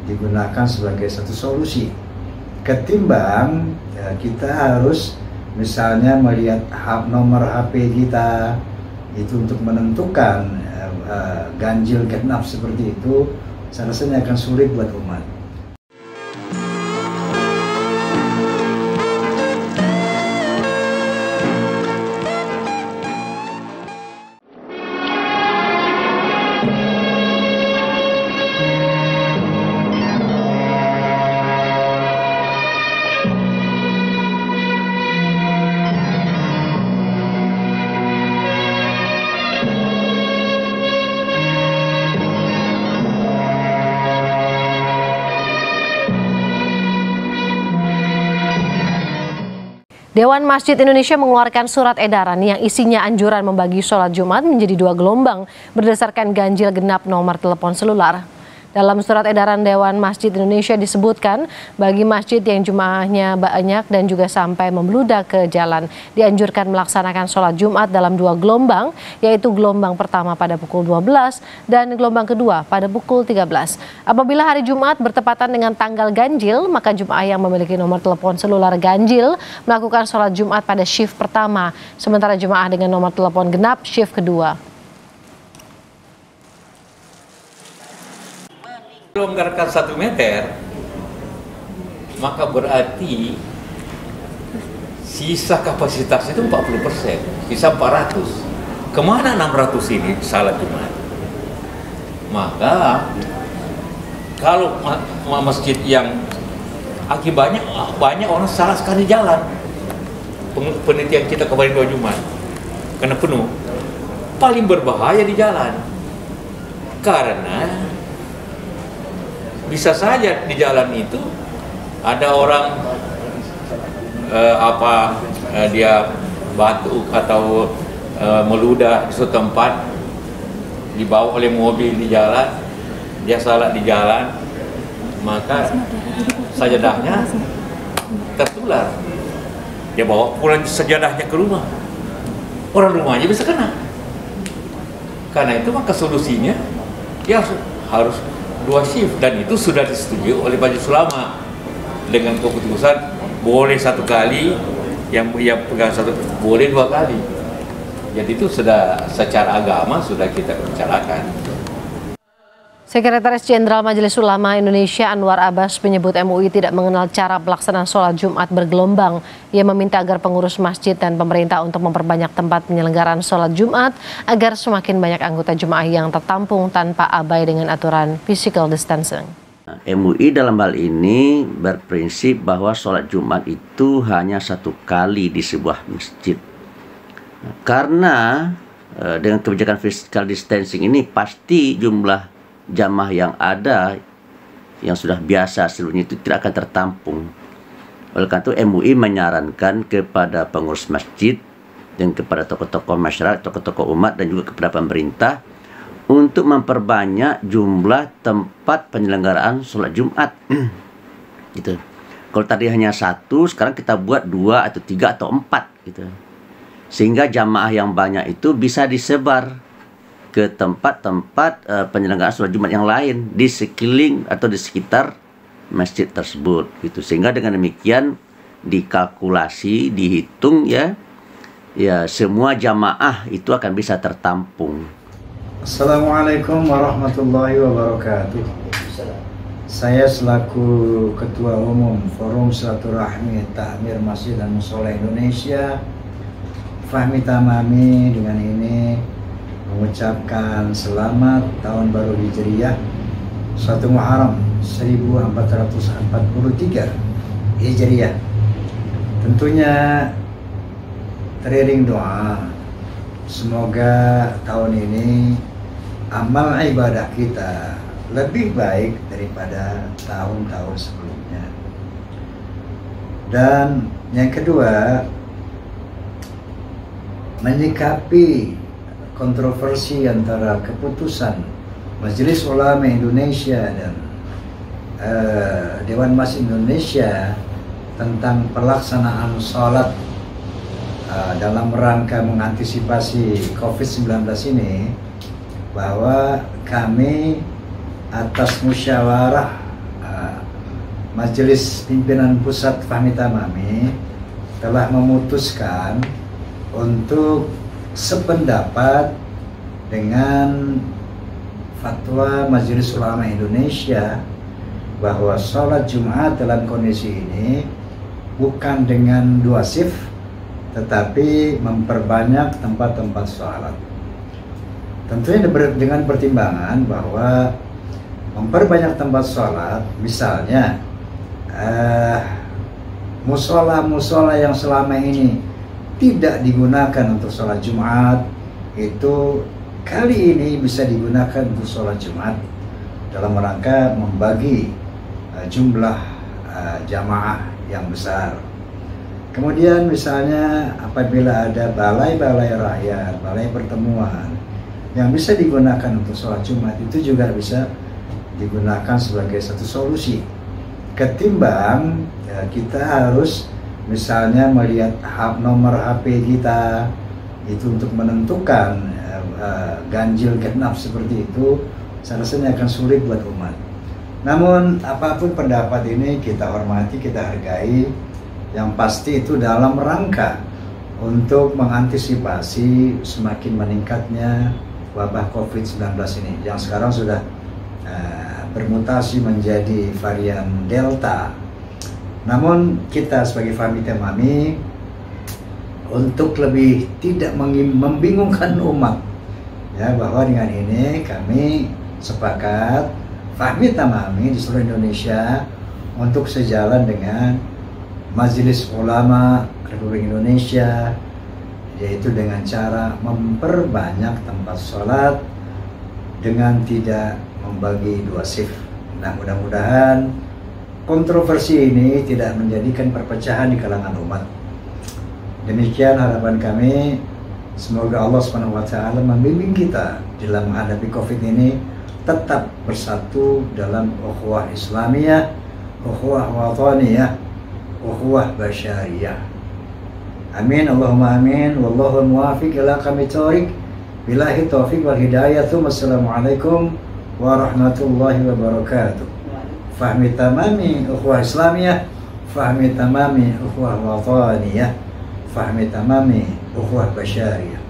digunakan sebagai satu solusi ketimbang kita harus misalnya melihat nomor HP kita itu untuk menentukan ganjil genap seperti itu. Saya rasanya akan sulit buat umat. Dewan Masjid Indonesia mengeluarkan surat edaran yang isinya anjuran membagi sholat Jumat menjadi 2 gelombang berdasarkan ganjil genap nomor telepon selular. Dalam surat edaran Dewan Masjid Indonesia disebutkan, bagi masjid yang jumlahnya banyak dan juga sampai membludak ke jalan, dianjurkan melaksanakan sholat Jumat dalam 2 gelombang, yaitu gelombang pertama pada pukul 12 dan gelombang kedua pada pukul 13. Apabila hari Jumat bertepatan dengan tanggal ganjil, maka jemaah yang memiliki nomor telepon selular ganjil melakukan sholat Jumat pada shift pertama, sementara jemaah dengan nomor telepon genap shift kedua. Melonggarkan 1 meter, maka berarti sisa kapasitasnya itu 40%, sisa 400. Kemana 600 ini salat Jumat? Maka kalau masjid yang akibatnya banyak orang salah sekali jalan, penelitian kita kemarin 2 Jumat karena penuh, paling berbahaya di jalan karena bisa saja di jalan itu ada orang dia batuk atau meludah di suatu tempat, dibawa oleh mobil di jalan, dia salat di jalan, maka sajadahnya tertular. Dia bawa pulang sajadahnya ke rumah, orang rumahnya bisa kena. Karena itu maka solusinya dia harus 2 shift, dan itu sudah disetujui oleh Majelis Ulama dengan keputusan boleh 1 kali, yang pegang 1 boleh 2 kali. Jadi itu sudah secara agama sudah kita bicarakan. Sekretaris Jenderal Majelis Ulama Indonesia Anwar Abbas menyebut MUI tidak mengenal cara pelaksanaan sholat Jumat bergelombang. Ia meminta agar pengurus masjid dan pemerintah untuk memperbanyak tempat penyelenggaraan sholat Jumat agar semakin banyak anggota jemaah yang tertampung tanpa abai dengan aturan physical distancing. MUI dalam hal ini berprinsip bahwa sholat Jumat itu hanya 1 kali di sebuah masjid. Karena dengan kebijakan physical distancing ini pasti jumlah jamaah yang ada yang sudah biasa sebelumnya itu tidak akan tertampung. Oleh karena itu MUI menyarankan kepada pengurus masjid dan kepada tokoh-tokoh masyarakat, tokoh-tokoh umat dan juga kepada pemerintah untuk memperbanyak jumlah tempat penyelenggaraan sholat Jumat. Gitu. Kalau tadi hanya 1, sekarang kita buat 2 atau 3 atau 4 gitu. Sehingga jamaah yang banyak itu bisa disebar ke tempat-tempat penyelenggaraan sholat Jumat yang lain di sekeliling atau di sekitar masjid tersebut gitu. Sehingga dengan demikian dikalkulasi, dihitung ya semua jamaah itu akan bisa tertampung. Assalamualaikum warahmatullahi wabarakatuh. Saya selaku Ketua Umum Forum Silaturahmi Takmir Masjid dan Mushola Indonesia, Fahmi Tamami, dengan ini mengucapkan selamat Tahun Baru Hijriyah 1 Muharram 1443 Hijriyah. Tentunya teriring doa, semoga tahun ini amal ibadah kita lebih baik daripada tahun-tahun sebelumnya. Dan yang kedua, menyikapi kontroversi antara keputusan Majelis Ulama Indonesia dan Dewan Masjid Indonesia tentang pelaksanaan sholat dalam rangka mengantisipasi COVID-19 ini, bahwa kami atas musyawarah Majelis Pimpinan Pusat Fahmi Tamami telah memutuskan untuk sependapat dengan fatwa Majelis Ulama Indonesia bahwa sholat Jumat dalam kondisi ini bukan dengan 2 shift, tetapi memperbanyak tempat-tempat sholat. Tentunya dengan pertimbangan bahwa memperbanyak tempat sholat, misalnya musola-musola yang selama ini tidak digunakan untuk sholat Jumat, itu kali ini bisa digunakan untuk sholat Jumat dalam rangka membagi jumlah jamaah yang besar. Kemudian misalnya apabila ada balai-balai rakyat, balai pertemuan yang bisa digunakan untuk sholat Jumat, itu juga bisa digunakan sebagai satu solusi. Ketimbang kita harus misalnya melihat nomor HP kita itu untuk menentukan ganjil genap seperti itu, rasanya akan sulit buat umat. Namun apapun pendapat ini kita hormati, kita hargai. Yang pasti itu dalam rangka untuk mengantisipasi semakin meningkatnya wabah COVID-19 ini yang sekarang sudah bermutasi menjadi varian Delta. Namun kita sebagai Fahmi Tamami untuk lebih tidak membingungkan umat, ya, bahwa dengan ini kami sepakat Fahmi Tamami di seluruh Indonesia untuk sejalan dengan Majelis Ulama Republik Indonesia, yaitu dengan cara memperbanyak tempat sholat dengan tidak membagi 2 shift. Nah, mudah-mudahan kontroversi ini tidak menjadikan perpecahan di kalangan umat. Demikian harapan kami. Semoga Allah SWT membimbing kita dalam menghadapi COVID ini tetap bersatu dalam ukhuwah Islamiyah, ukhuwah wataniyah, ukhuwah basyariyah. Amin, Allahumma amin. Wallahu muwafiq ila aqwamit thoriq. Billahi taufiq wal hidayah. Wassalamualaikum warahmatullahi wabarakatuh. Fahmi Tamami ukhuwah Islamiyah, Fahmi Tamami ukhuwah wataniyah, Fahmi Tamami ukhuwah basyariyah.